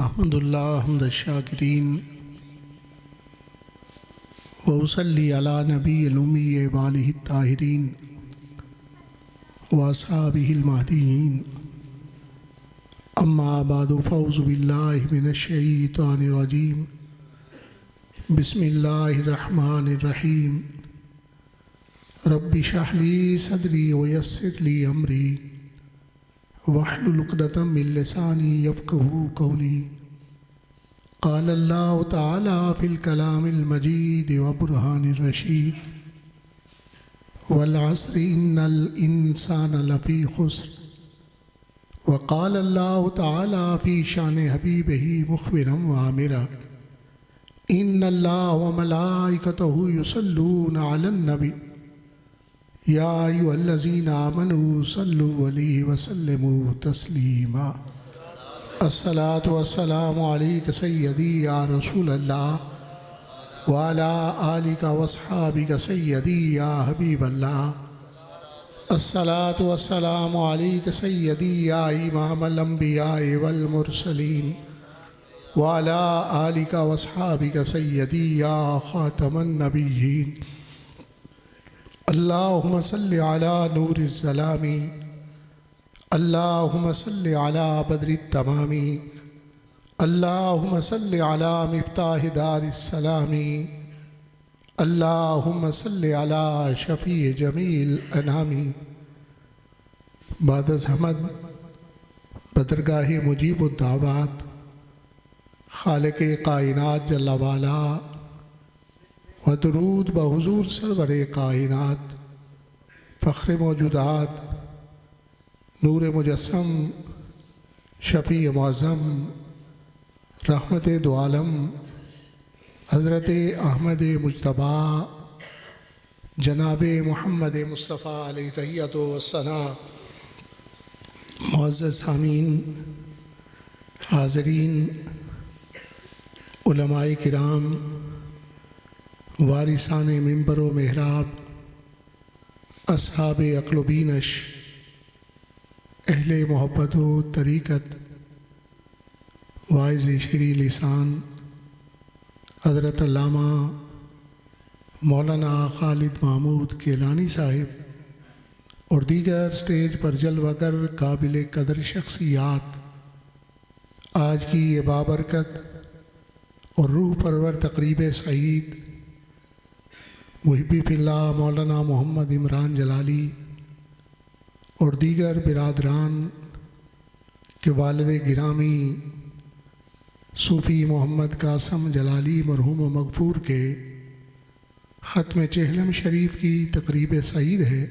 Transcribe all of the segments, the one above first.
अहमदुल्लाह हम्द शाकिरीन वउसल्ली अला नबील उम्मी व आलिहि ताहिरीन व अस्हाबिहिल महदीयीन अम्मा बादु फ़ऊज़ु बिल्लाहि मिनश शैतानिर रजीम बिस्मिल्लाहिर रहमानिर रहीम रब्बि इश्रह ली सदरी व यस्सिर ली अमरी वहलुल उक़दतम मिन लिसानी यफ़क़हू क़ौली क़ाल अल्लाहु तआला फ़िल कलामिल मजीद व बुरहानिर रशीद वल अस्रि इन्नल इंसाना लफ़ी ख़ुस्र व क़ाल अल्लाहु तआला फ़ी शानि हबीबिही मुख़बिरन व आमिरा इन्नल्लाह व मलाइकतहु युसल्लूना अलन नबी या अय्युहल्लज़ीना आमनू सल्लु अलैहि व सल्लिमू तस्लीमा। अस्सलातु वस्सलामु अलैका सय्यदी या रसूलल्लाह व अला आलिका व अस्हाबिका सय्यदी या हबीबल्लाह। अस्सलातु वस्सलामु अलैका सय्यदी या इमामल अंबिया वल मुरसलीन व अला आलिका व अस्हाबिका सय्यदी या खातमन नबिय्यीन। अल्लाहुम्मा सल्लि अला नूरिज़ ज़लामी अल्लाहुम्मा सल्लि अला बद्रित तमामी अल्लाहुम्मा सल्लि अला मिफ्ताहि दारिस सलामी अल्लाहुम्मा सल्लि अला शफ़ी जमील अनामी। बाद हमद बदरगाह मुजीबुद दावात खालिक़े कायनात जल्ला वाला व दुरूद बहुज़ूर सरवरे कायनात फ़ख्र मौजूदात नूर मुजस्सम शफ़ी मुअज़्ज़म रहमत दो आलम हज़रत अहमद मुज्तबा जनाब मुहम्मद मुस्तफ़ा अलैहि तहियतो वस्सना। मुअज़्ज़ज़ सामीन, हाज़रीन, उलमाए किराम, वारिसान मिंबर व मेहराब, अस्हाब अक़्ल व बीनश, अहले मोहब्बत व तरीक़त, वाइज़ शरी लिसान हज़रत अल्लामा मौलाना खालिद महमूद केलानी साहिब और दीगर स्टेज पर जलवागर काबिल कदर शख्सियात, आज की ये बाबरकत और रूह परवर तक़रीब सईद मुहिब्बी फ़िल्लाह मौलाना मोहम्मद इमरान जलाली और दीगर बिरादरान के वालिद गिरामी सूफ़ी मोहम्मद कासम जलाली मरहूम व मग़फ़ूर के ख़त्म चहलम शरीफ की तक़रीब सईद है।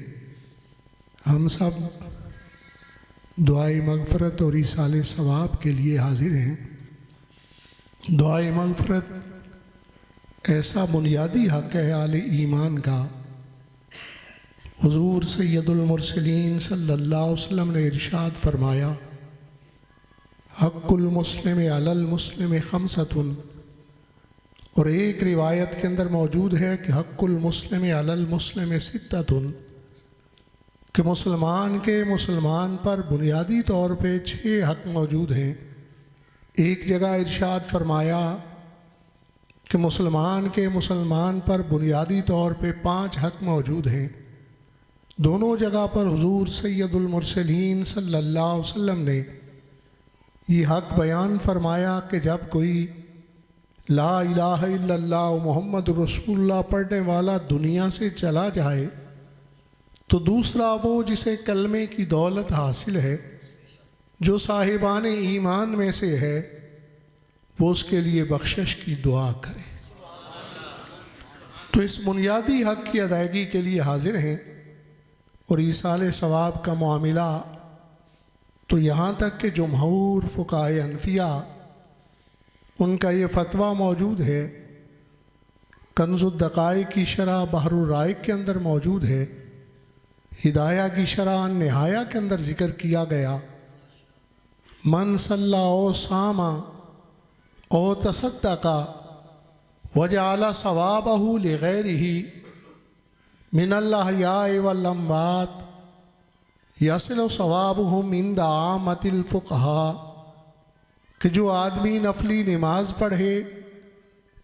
हम सब दुआए मग़फ़रत और ईसाले सवाब के लिए हाज़िर हैं। दुआए मग़फ़रत ऐसा बुनियादी हक़ है आले ईमान का। हुज़ूर सैयदुल मुरसलीन सल्लल्लाहु अलैहि वसल्लम ने इरशाद फरमाया, हक़्क़ुल मुस्लिम अलल मुस्लिम खमसतुन, और एक रिवायत के अंदर मौजूद है कि हक़्क़ुल मुस्लिम अलल मुस्लिम सित्ततुन, कि मुसलमान के मुसलमान पर बुनियादी तौर पे 6 हक़ मौजूद हैं। एक जगह इरशाद फरमाया कि मुसलमान के मुसलमान पर बुनियादी तौर पे 5 हक़ मौजूद हैं। दोनों जगह पर हुज़ूर सैयदुल मुरसलीन सल्लल्लाहु अलैहि वसल्लम ने ये हक़ बयान फरमाया कि जब कोई ला इलाहा इल्लल्लाह मुहम्मद रसूलुल्लाह पढ़ने वाला दुनिया से चला जाए तो दूसरा वो जिसे कलमे की दौलत हासिल है, जो साहिबान ईमान में से है, वो उसके लिए बख्शिश की दुआ करे। तो इस बुनियादी हक़ की अदायगी के लिए हाजिर हैं और ईसाले सवाब का मामला तो यहाँ तक कि जमहूर फ़ुक़हाए हनफिया उनका ये फ़तवा मौजूद है, कंज़ुद्दक़ाइक़ की शरह बहरुर राइक़ के अंदर मौजूद है, हिदाया की शरह निहाया के अंदर ज़िक्र किया गया, मन सल्ला ओ सामा ओ तसद्दक़ा वजअला सवाबहु लिग़ैरिही मिनल अहयाइ वल अमवात यसिलु सवाबुहुम इंदा आमतिल फ़ुक़हा, कि जो आदमी नफली नमाज पढ़े,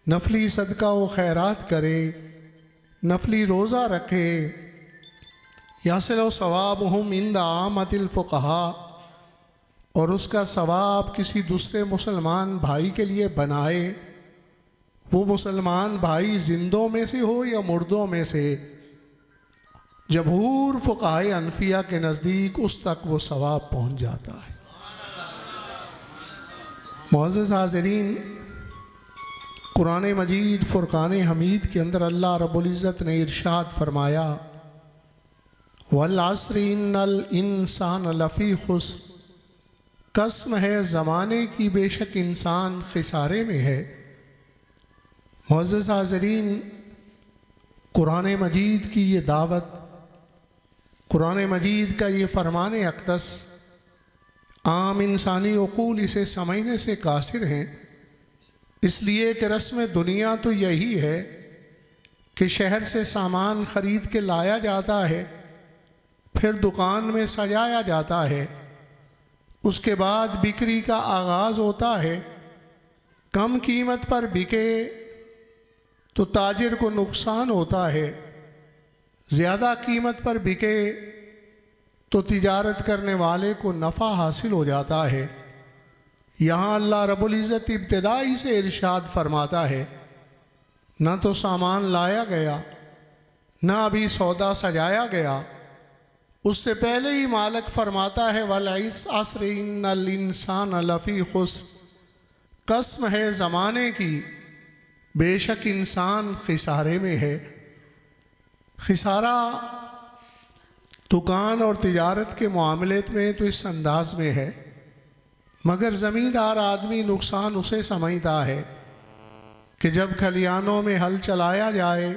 नफली सदका व खैरात करे, नफली रोज़ा रखे, यासिलो सवाबहुम इंद आमतिल फुक़हा, और उसका सवाब किसी दूसरे मुसलमान भाई के लिए बनाए, वो मुसलमान भाई जिंदों में से हो या मुर्दों में से, जमहूर फुक़हाए अनफिया के नज़दीक उस तक वो सवाब पहुँच जाता है। मुअज़्ज़िज़ हाज़िरीन, कुरान मजीद फ़ुरक़ान हमीद के अंदर अल्लाह रब्बुल इज़्ज़त ने इरशाद फरमाया, वल अस्र इन्नल इंसान लफ़ी खुस्र, कसम है ज़माने की बेशक इंसान खिसारे में है। मुअज़्ज़िज़ हाज़िरीन, कुरान मजीद की ये दावत, कुरान मजीद का ये फ़रमान अक़दस आम इंसानी उक़ूल इसे समझने से कासिर हैं, इसलिए कि रस्म दुनिया तो यही है कि शहर से सामान ख़रीद के लाया जाता है, फिर दुकान में सजाया जाता है, उसके बाद बिक्री का आगाज़ होता है। कम कीमत पर बिके तो ताजिर को नुकसान होता है, ज़्यादा कीमत पर बिके तो तिजारत करने वाले को नफ़ा हासिल हो जाता है। यहाँ अल्लाह रब्बुल इज़्ज़त इब्तिदाई से इरशाद फरमाता है, न तो सामान लाया गया, न अभी सौदा सजाया गया, उससे पहले ही मालिक फरमाता है वल अस्र इन्नल इंसान लफ़ी खुस्र, कसम है ज़माने की बेशक इंसान खिसारे में है। खिसारा दुकान और तिजारत के मामले में तो इस अंदाज में है, मगर ज़मींदार आदमी नुकसान उसे समझता है कि जब खलियानों में हल चलाया जाए,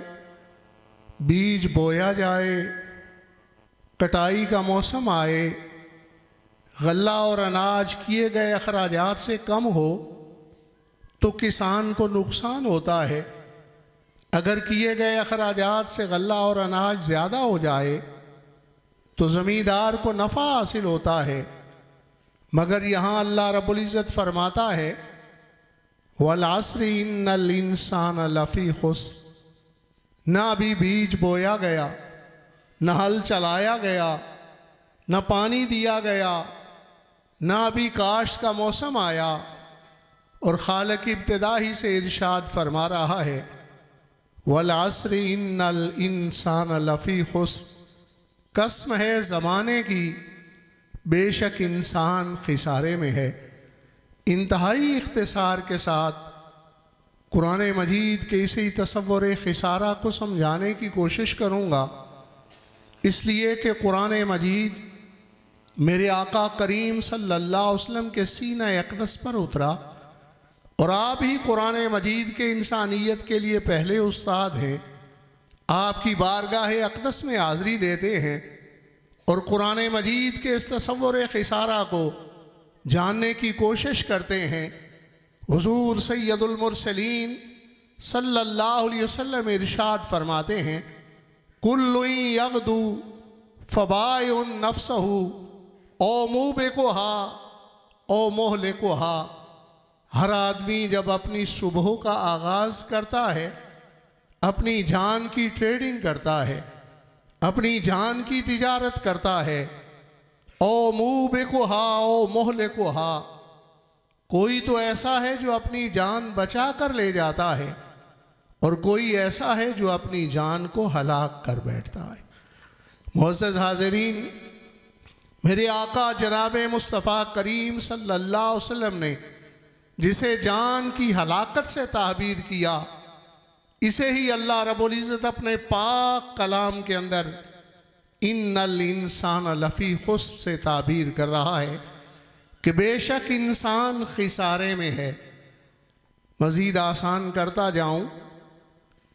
बीज बोया जाए, कटाई का मौसम आए, गल्ला और अनाज किए गए अखराजात से कम हो तो किसान को नुकसान होता है। अगर किए गए अखराजात से गल्ला और अनाज ज़्यादा हो जाए तो ज़मींदार को नफ़ा हासिल होता है। मगर यहाँ अल्लाह रब्बुल इज़्ज़त फरमाता है वल अस्र इन्नल इंसान लफ़ी खुस्र, न अभी बीज बोया गया, न हल चलाया गया, न पानी दिया गया, न अभी काश्त का मौसम आया, और खालिक इब्तिदा ही से इरशाद फरमा रहा है वल अस्र इन्नल इंसान लफ़ी खुस्र, कसम है ज़माने की बेशक इंसान खिसारे में है। इंतहाई इख्तिसार के साथ कुरान मजीद के इसी तसव्वुर खिसारा को समझाने की कोशिश करूँगा, इसलिए कि कुरान मजीद मेरे आका करीम सल्लल्लाहु अलैहि वसल्लम के सीना अक़दस पर उतरा, और आप ही कुरान मजीद के इंसानियत के लिए पहले उस्ताद हैं। आपकी बारगाह अक़दस में हाज़री देते हैं और कुरान मजीद के इस तसव्वुर खिसारा को जानने की कोशिश करते हैं। हुज़ूर सैयदुल मुरसलीन सल्लल्लाहु अलैहि वसल्लम इरशाद फरमाते हैं कुल्लु यग़दू फ़बाइउन नफ़्सहू औ मूबिकुहा औ मुहलिकुहा, हर आदमी जब अपनी सुबह का आगाज़ करता है, अपनी जान की ट्रेडिंग करता है, अपनी जान की तिजारत करता है, ओ मूबिकुहा ओ मुहलिकुहा, कोई तो ऐसा है जो अपनी जान बचा कर ले जाता है और कोई ऐसा है जो अपनी जान को हलाक कर बैठता है। मुअज़्ज़िज़ हाज़िरीन, मेरे आका जनाब मुस्तफ़ा करीम सल्लल्लाहु अलैहि वसल्लम ने जिसे जान की हलाकत से ताबीर किया, इसे ही अल्लाह रब्बुल इज़्ज़त अपने पाक कलाम के अंदर इन्नल इंसान लफ़ी खुस्र से ताबीर कर रहा है कि बेशक इंसान खिसारे में है। मज़ीद आसान करता जाऊँ,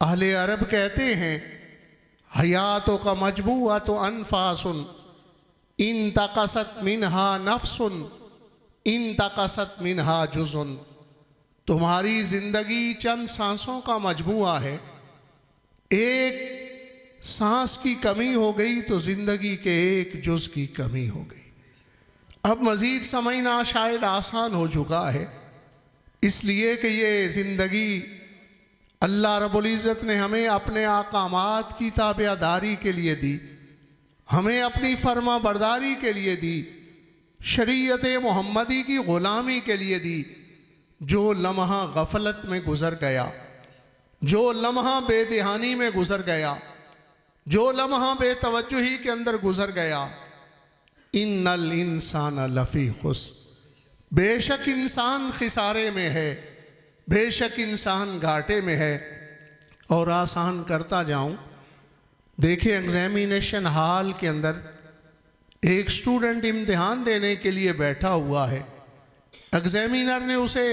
अहले अरब कहते हैं हयातों का मजबूआ तो अनफासुन इन तक़सत मिनहा नफ्सुन इन तक़सत मिनहा जुज़ुन, तुम्हारी ज़िंदगी चंद सांसों का मजमूआ है, एक सांस की कमी हो गई तो ज़िंदगी के एक जुज़ की कमी हो गई। अब मज़ीद समझना शायद आसान हो चुका है। इसलिए कि ये ज़िंदगी अल्लाह रब्बुल इज़्ज़त ने हमें अपने अहकामात की ताबेदारी के लिए दी, हमें अपनी फर्मा बरदारी के लिए दी, शरीयत मोहम्मदी की ग़ुलामी के लिए दी। जो लम्हा गफलत में गुज़र गया, जो लम्हा बेदहानी में गुज़र गया, जो लम्हा बेतवज्जुही के अंदर गुज़र गया, इन्नल इंसान लफ़ी खुस्र, बेशक इंसान खिसारे में है, बेशक इंसान घाटे में है। और आसान करता जाऊं, देखिए एग्जामिनेशन हॉल के अंदर एक स्टूडेंट इम्तिहान देने के लिए बैठा हुआ है, एग्जामिनर ने उसे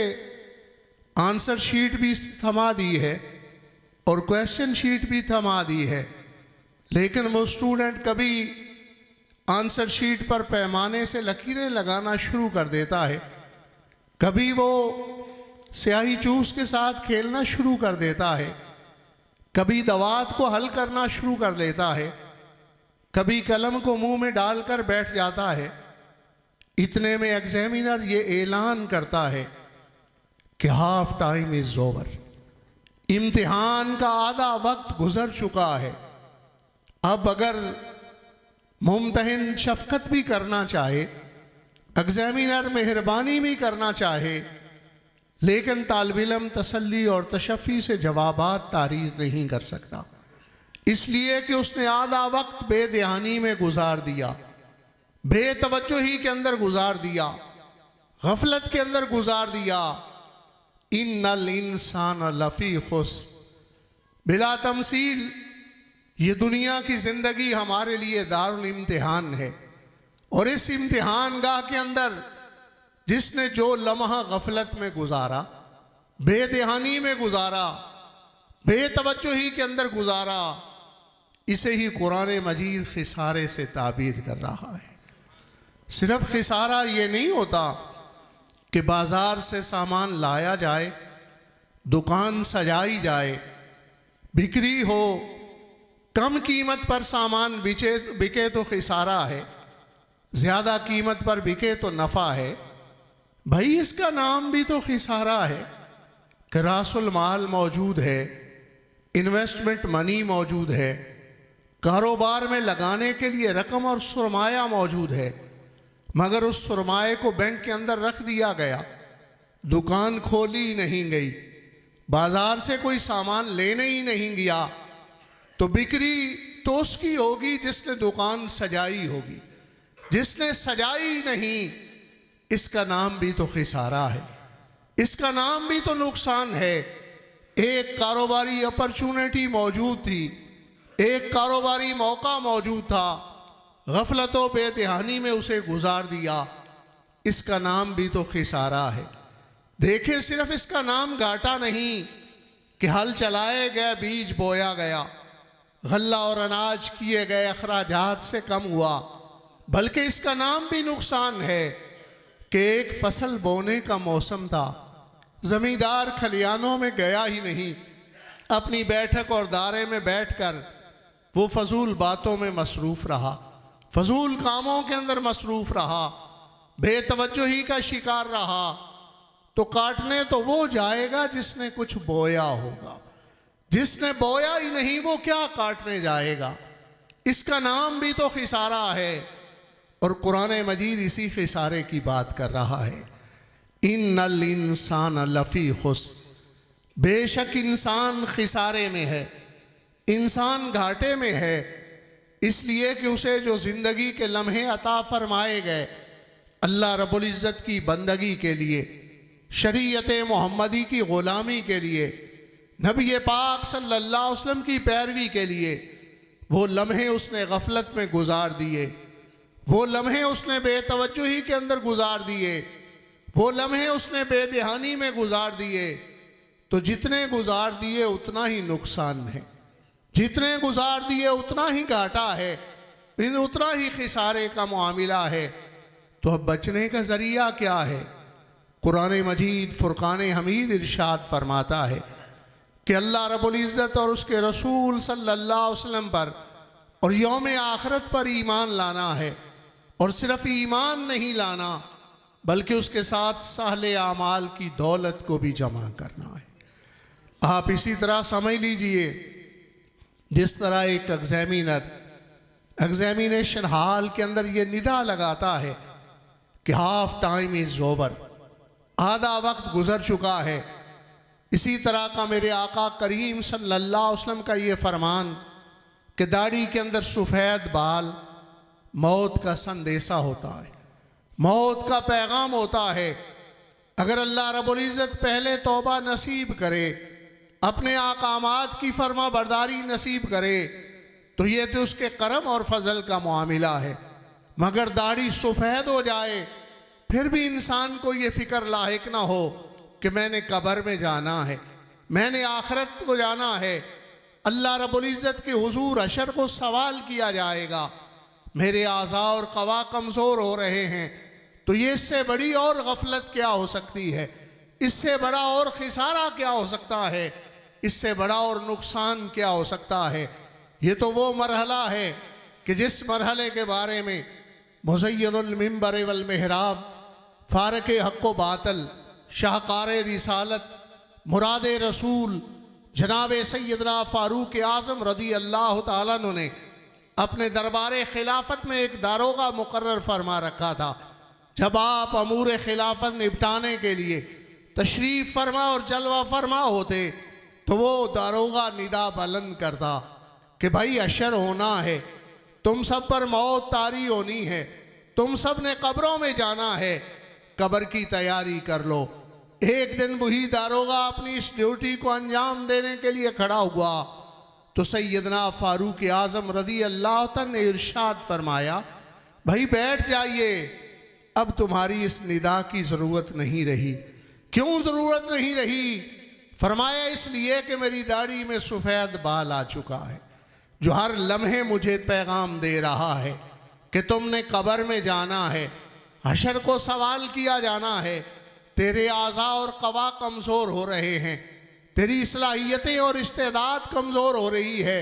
आंसर शीट भी थमा दी है और क्वेश्चन शीट भी थमा दी है, लेकिन वो स्टूडेंट कभी आंसर शीट पर पैमाने से लकीरें लगाना शुरू कर देता है, कभी वो स्याही चूस के साथ खेलना शुरू कर देता है, कभी दवात को हल करना शुरू कर देता है, कभी कलम को मुंह में डालकर बैठ जाता है। इतने में एग्जामिनर ये ऐलान करता है कि हाफ टाइम इज ओवर, इम्तिहान का आधा वक्त गुजर चुका है। अब अगर मुम्तहिन शफकत भी करना चाहे, एग्जामिनर मेहरबानी भी करना चाहे, लेकिन तालिब इल्म तसल्ली और तशफ़ी से जवाबात तारीर नहीं कर सकता, इसलिए कि उसने आधा वक्त बेदहानी में गुजार दिया, बेतवज्जुही के अंदर गुजार दिया, गफलत के अंदर गुजार दिया। इन्नल इंसान लफ़ी खुस्र, बिला तमसील ये दुनिया की ज़िंदगी हमारे लिए दारुल इम्तिहान है, और इस इम्तिहान गाह के अंदर जिसने जो लम्हा गफलत में गुजारा, बेदहानी में गुजारा, बेतवज्जुही के अंदर गुजारा, इसे ही कुरान मजीद खिसारे से ताबीर कर रहा है। सिर्फ खिसारा ये नहीं होता कि बाज़ार से सामान लाया जाए, दुकान सजाई जाए, बिक्री हो, कम कीमत पर सामान बिके तो खिसारा है, ज़्यादा कीमत पर बिके तो नफ़ा है। भाई इसका नाम भी तो खिसारा है कि रासुल माल मौजूद है, इन्वेस्टमेंट मनी मौजूद है, कारोबार में लगाने के लिए रकम और सुरमाया मौजूद है, मगर उस सुरमाए को बैंक के अंदर रख दिया गया, दुकान खोली नहीं गई, बाजार से कोई सामान लेने ही नहीं गया, तो बिक्री तो उसकी होगी जिसने दुकान सजाई होगी, जिसने सजाई नहीं, इसका नाम भी तो खिसारा है, इसका नाम भी तो नुकसान है। एक कारोबारी अपॉर्चुनिटी मौजूद थी, एक कारोबारी मौका मौजूद था, गफलतों बेदहानी में उसे गुजार दिया, इसका नाम भी तो खिसारा है। देखे सिर्फ इसका नाम घाटा नहीं कि हल चलाए गए, बीज बोया गया, गल्ला और अनाज किए गए अखराजात से कम हुआ, बल्कि इसका नाम भी नुकसान है कि एक फसल बोने का मौसम था, ज़मींदार खलियानों में गया ही नहीं, अपनी बैठक और दायरे में बैठकर वो फजूल बातों में मसरूफ़ रहा, फजूल कामों के अंदर मसरूफ़ रहा, बेतवज्जुही का शिकार रहा। तो काटने तो वो जाएगा जिसने कुछ बोया होगा, जिसने बोया ही नहीं वो क्या काटने जाएगा। इसका नाम भी तो खिसारा है, और कुरान मजीद इसी खिसारे की बात कर रहा है। इन्नल इंसान लफ़ी खुस्र, बेशक इंसान खिसारे में है, इंसान घाटे में है, इसलिए कि उसे जो ज़िंदगी के लम्हे अता फरमाए गए अल्लाह रब्बुल इज़्ज़त की बंदगी के लिए, शरीयत मोहम्मदी की ग़ुलामी के लिए, नबी पाक सल्लल्लाहु अलैहि वसल्लम की पैरवी के लिए, वो लम्हे उसने गफलत में गुजार दिए, वो लम्हे उसने बेतवज्जुही के अंदर गुजार दिए, वो लम्हे उसने बेदहानी में गुजार दिए। तो जितने गुजार दिए उतना ही नुकसान है, जितने गुजार दिए उतना ही घाटा है, उतना ही खिसारे का मामला है। तो अब बचने का ज़रिया क्या है? कुरान मजीद फुरकान हमीद इरशाद फरमाता है कि अल्लाह रब्बुल इज़्ज़त और उसके रसूल सल्लल्लाहु अलैहि वसल्लम पर और यौम आखिरत पर ईमान लाना है। और सिर्फ ईमान नहीं लाना बल्कि उसके साथ साहले आमाल की दौलत को भी जमा करना है। आप इसी तरह समझ लीजिए, जिस तरह एक एग्जामिनेशन हॉल के अंदर ये निदा लगाता है कि हाफ टाइम इज ओवर, आधा वक्त गुजर चुका है, इसी तरह का मेरे आका करीम सल्लल्लाहु अलैहि वसल्लम का ये फरमान कि दाढ़ी के अंदर सफ़ेद बाल मौत का संदेशा होता है, मौत का पैगाम होता है। अगर अल्लाह रब्बुल इज़्ज़त पहले तौबा नसीब करे, अपने आकामात की फर्मा बरदारी नसीब करे, तो ये तो उसके करम और फजल का मामला है। मगर दाढ़ी सफ़ेद हो जाए फिर भी इंसान को ये फ़िक्र लाहिक ना हो कि मैंने कब्र में जाना है, मैंने आखिरत को जाना है, अल्लाह रब्बुल इज़्ज़त के हुजूर हशर को सवाल किया जाएगा, मेरे आज़ा और क़वा कमज़ोर हो रहे हैं। तो ये इससे बड़ी और गफलत क्या हो सकती है, इससे बड़ा और खिसारा क्या हो सकता है, इससे बड़ा और नुकसान क्या हो सकता है। ये तो वो मरहला है कि जिस मरहले के बारे में मुज़य्यनुल मिंबर वल मेहराब, फारक हक़ व बातिल, शाहकार रिसालत, मुराद रसूल जनाब सैयदना फ़ारूक आज़म रदी अल्लाह ताला अन्हु ने अपने दरबार खिलाफत में एक दारोगा मुकर्रर फरमा रखा था। जब आप अमूर खिलाफत निपटाने के लिए तशरीफ़ फरमा और जलवा फरमा होते तो वो दारोगा निदा बुलंद करता कि भाई अशर होना है, तुम सब पर मौत तारी होनी है, तुम सब ने कब्रों में जाना है, कब्र की तैयारी कर लो। एक दिन वही दारोगा अपनी इस ड्यूटी को अंजाम देने के लिए खड़ा हुआ तो सैयदना फ़ारूक आज़म रदी अल्लाह तआला ने इरशाद फरमाया, भाई बैठ जाइए, अब तुम्हारी इस निदा की ज़रूरत नहीं रही। क्यों ज़रूरत नहीं रही? फरमाया इसलिए कि मेरी दाढ़ी में सफ़ेद बाल आ चुका है जो हर लम्हे मुझे पैगाम दे रहा है कि तुमने कब्र में जाना है, हशर को सवाल किया जाना है, तेरे आज़ा और क़वा कमज़ोर हो रहे हैं, तेरी सलाहियतें और इस्तेदाद कमज़ोर हो रही है,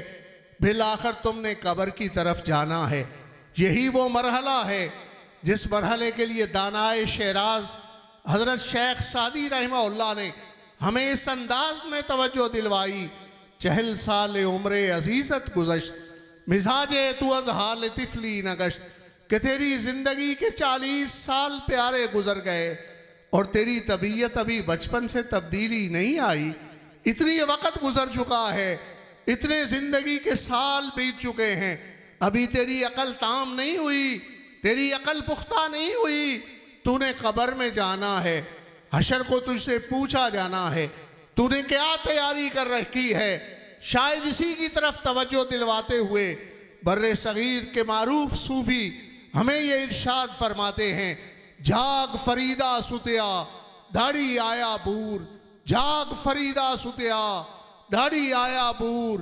बिल आखिर तुमने कब्र की तरफ जाना है। यही वो मरहला है जिस मरहले के लिए दानाए शहराज हज़रत शेख सादी रहमहुल्लाह ने हमें इस अंदाज में तवज्जो दिलवाई, चहल साल उम्र अजीज़त गुज़श्त, मिजाजे तू अज़ हाल तिफली नगश्त, कि तेरी ज़िंदगी के 40 साल प्यारे गुजर गए और तेरी तबीयत अभी बचपन से तब्दीली नहीं आई। इतनी वक़्त गुजर चुका है, इतने ज़िंदगी के साल बीत चुके हैं, अभी तेरी अकल ताम नहीं हुई, तेरी अकल पुख्ता नहीं हुई, तूने कब्र में जाना है, हशर को तुझसे पूछा जाना है, तूने क्या तैयारी कर रखी है। शायद इसी की तरफ तवज्जो दिलवाते हुए बर्रे सगीर के मारूफ सूफ़ी हमें ये इरशाद फरमाते हैं, जाग फरीदा सुतिया दाढ़ी आया बूर, जाग फरीदा सुतिया दाढ़ी आया बूर,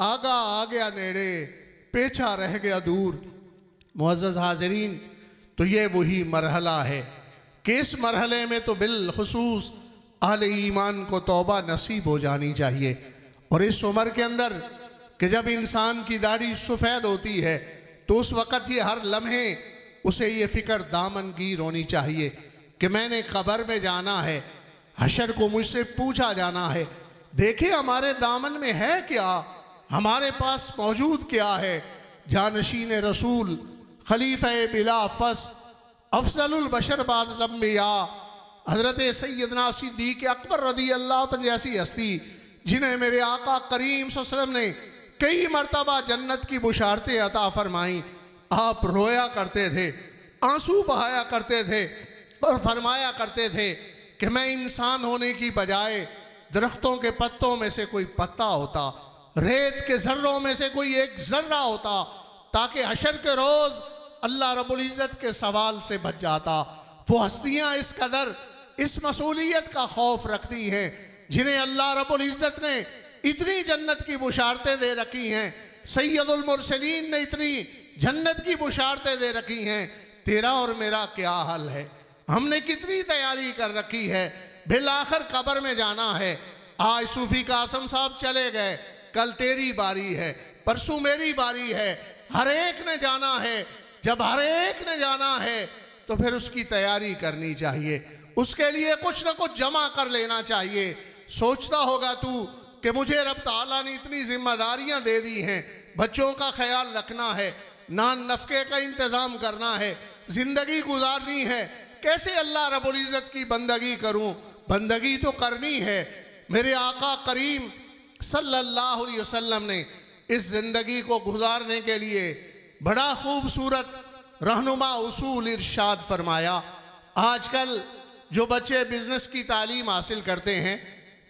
आगा आ गया नेड़े पेछा रह गया दूर। मुअज़्ज़ज़ हाज़रीन, तो ये वही मरहला है कि इस मरहले में तो बिलखुसूस अहले ईमान को तौबा नसीब हो जानी चाहिए। और इस उम्र के अंदर कि जब इंसान की दाढ़ी सफ़ेद होती है तो उस वक़्त ये हर लम्हे उसे ये फ़िक्र दामनगीर होनी चाहिए कि मैंने कब्र में जाना है, हशर को मुझसे पूछा जाना है। देखिए हमारे दामन में है क्या, हमारे पास मौजूद क्या है। जानशीन रसूल, खलीफा बिला फस, अफजलुल बशर बाद ज़म्बिया, हज़रत सैयदना सिद्दीक़ अकबर रदी अल्लाह तआला जैसी हस्ती जिन्हें मेरे आका करीम सल्लल्लाहु अलैहि वसल्लम ने कई मरतबा जन्नत की बुशारतें अता फरमाई। आप रोया करते थे, आंसू बहाया करते थे और फरमाया करते थे कि मैं इंसान होने की बजाय दरख्तों के पत्तों में से कोई पत्ता होता, रेत के ज़र्रों में से कोई एक ज़र्रा होता, ताकि हशर के रोज़ अल्लाह रब्बुल इज़्ज़त के सवाल से बच जाता। वो हस्तियाँ इस कदर इस मसूलियत का खौफ रखती हैं जिन्हें अल्लाह रब्बुल इज़्ज़त ने इतनी जन्नत की बुशारतें दे रखी हैं, सैयदुल मुरसलीन ने इतनी जन्नत की बुशारतें दे रखी हैं। तेरा और मेरा क्या हाल है, हमने कितनी तैयारी कर रखी है। बिल आखिर कब्र में जाना है। आज सूफी कासम साहब चले गए, कल तेरी बारी है, परसों मेरी बारी है, हर एक ने जाना है। जब हर एक ने जाना है तो फिर उसकी तैयारी करनी चाहिए, उसके लिए कुछ ना कुछ जमा कर लेना चाहिए। सोचता होगा तू कि मुझे रब ताला ने इतनी जिम्मेदारियां दे दी हैं, बच्चों का ख्याल रखना है, नान नफके का इंतज़ाम करना है, ज़िंदगी गुजारनी है, कैसे अल्लाह रब्बुल इज़्ज़त की बंदगी करूं? बंदगी तो करनी है। मेरे आका करीम सल्लल्लाहु अलैहि वसल्लम ने इस ज़िंदगी को गुजारने के लिए बड़ा खूबसूरत रहनुमा उसूल इरशाद फरमाया। आजकल जो बच्चे बिज़नेस की तालीम हासिल करते हैं,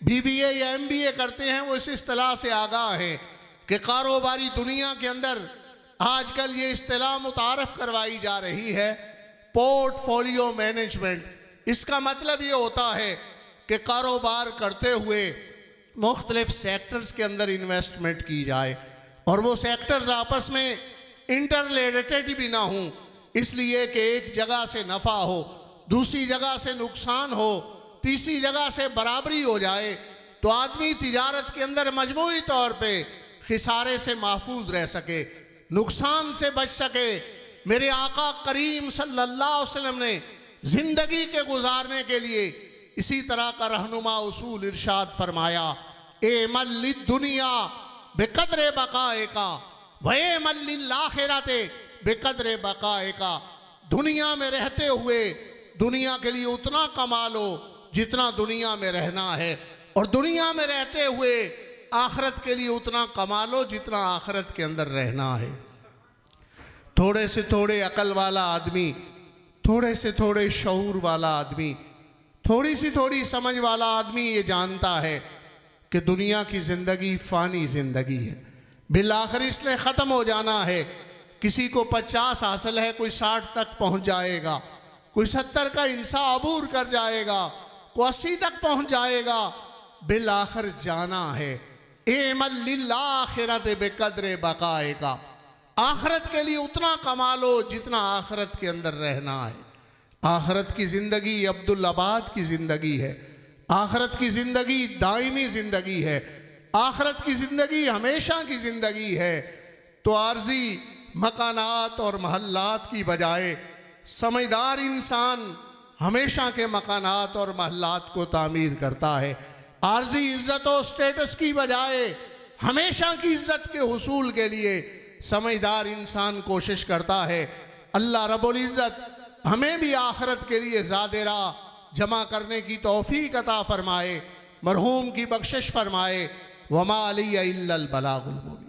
BBA या MBA करते हैं, वो इस इस्तिलाह से आगाह हैं कि कारोबारी दुनिया के अंदर आजकल ये इस्तिलाह मुतारफ़ करवाई जा रही है, पोर्टफोलियो मैनेजमेंट। इसका मतलब ये होता है कि कारोबार करते हुए मुख्तलिफ सेक्टर्स के अंदर इन्वेस्टमेंट की जाए और वो सेक्टर्स आपस में इंटररिलेटेड भी ना हों, इसलिए कि एक जगह से नफ़ा हो, दूसरी जगह से नुकसान हो, तीसरी जगह से बराबरी हो जाए, तो आदमी तिजारत के अंदर मजमूई तौर पे खिसारे से महफूज रह सके, नुकसान से बच सके। मेरे आका करीम सल्लल्लाहु अलैहि वसल्लम ने ज़िंदगी के गुजारने के लिए इसी तरह का रहनुमा उसूल इरशाद फरमाया, ए मल्ली दुनिया बेकदरे बकाए का वे मल्लिल आखिरते बेकदरे बकाए का। दुनिया में रहते हुए दुनिया के लिए उतना कमा लो जितना दुनिया में रहना है, और दुनिया में रहते हुए आखिरत के लिए उतना कमा लो जितना आखिरत के अंदर रहना है। थोड़े से थोड़े अकल वाला आदमी, थोड़े से थोड़े शऊर वाला आदमी, थोड़ी सी थोड़ी समझ वाला आदमी ये जानता है कि दुनिया की ज़िंदगी फ़ानी ज़िंदगी है, बिलाखिर इसने ख़त्म हो जाना है। किसी को 50 हासिल है, कोई 60 तक पहुँच जाएगा, कोई 70 का इंसा अबूर कर जाएगा, कोई 80 तक पहुँच जाएगा, बिलाखिर जाना है। ए मल्लिल आखिरत बेकदरे बकाए का, आखिरत के लिए उतना कमा लो जितना आखिरत के अंदर रहना है। आखिरत की ज़िंदगी अब्दुल आबाद की ज़िंदगी है, आखिरत की ज़िंदगी दायमी ज़िंदगी है, आखिरत की ज़िंदगी हमेशा की ज़िंदगी है। तो आर्जी मकानात और महल्लात की बजाय समझदार इंसान हमेशा के मकानात और महल्लात को तामीर करता है। आर्जी इज़्ज़त और स्टेटस की बजाय हमेशा की इज़्ज़त के हुसूल के लिए समझदार इंसान कोशिश करता है। अल्लाह रब्बुल इज़्ज़त हमें भी आखिरत के लिए ज़ादिरा जमा करने की तौफीक अता फरमाए, मरहूम की बख्शिश फरमाए। वमा अलैया इल्लल बलागुल मुबीन।